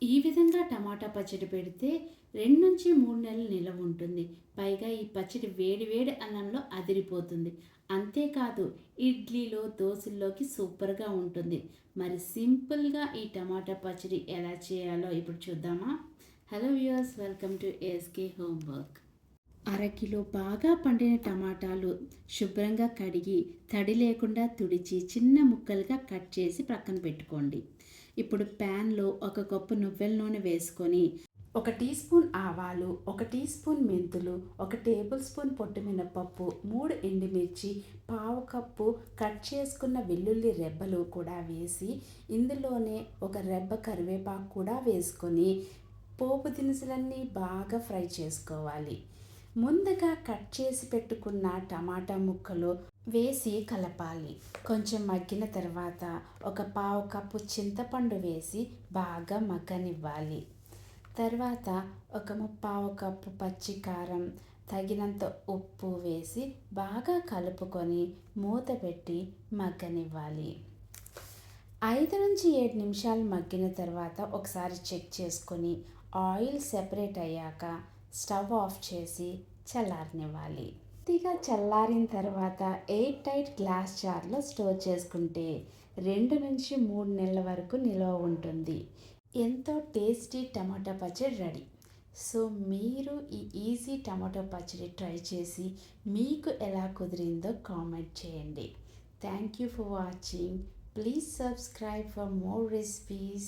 ఈ విధంగా టమాటా పచ్చడి పెడితే 2 నుంచి 3 నెలలు నిలవ ఉంటుంది. పైగా ఈ పచ్చడి వేడి వేడి అన్నంలో అదిరిపోతుంది. అంతేకాదు ఇడ్లీలో, దోసల్లోకి సూపర్‌గా ఉంటుంది. మరి సింపుల్‌గా ఈ టమాటా పచ్చడి ఎలా చేయాలో ఇప్పుడు చూద్దామా? Hello viewers, welcome to ASK home work. అరకిలో బాగా పండిన టమాటాలు శుభ్రంగా కడిగి తడి లేకుండా తుడిచి చిన్న ముక్కలుగా కట్ చేసి ప్రక్కన పెట్టుకోండి. ఇప్పుడు ప్యాన్లో 1 కప్పు నువ్వుల నూనె వేసుకొని 1 టీ స్పూన్ ఆవాలు, 1 టీ స్పూన్ మెంతులు, 1 టేబుల్ స్పూన్ పొట్టు మినపప్పు, 3 ఎండుమిర్చి, పావు కప్పు కట్ చేసుకున్న వెల్లుల్లి రెబ్బలు కూడా వేసి ఇందులోనే 1 రెబ్బ కరివేపాకు కూడా వేసుకొని పోపు దినుసులన్నీ బాగా ఫ్రై చేసుకోవాలి. ముందుగా కట్ చేసి పెట్టుకున్న టమాటా ముక్కలు వేసి కలపాలి. కొంచెం మగ్గిన తర్వాత 1 పావు కప్పు చింతపండు వేసి బాగా మగ్గనివ్వాలి. తర్వాత 1 ముప్పావు కప్పు పచ్చికారం, తగినంత ఉప్పు వేసి బాగా కలుపుకొని మూత పెట్టి మగ్గనివ్వాలి. 5 నుంచి 7 నిమిషాలు మగ్గిన తర్వాత ఒకసారి చెక్ చేసుకొని ఆయిల్ సెపరేట్ అయ్యాక స్టవ్ ఆఫ్ చేసి చల్లారనివ్వాలి. పూర్తిగా చల్లారిన తర్వాత ఎయిర్ టైట్ గ్లాస్ జార్లో స్టోర్ చేసుకుంటే 2 నుంచి 3 నెలల వరకు నిల్వ ఉంటుంది. ఎంతో టేస్టీ టమాటా పచ్చడి రెడీ. సో మీరు ఈ ఈజీ టమాటో పచ్చడి ట్రై చేసి మీకు ఎలా కుదిరిందో కామెంట్ చేయండి. Thank you for watching. Please subscribe for more recipes.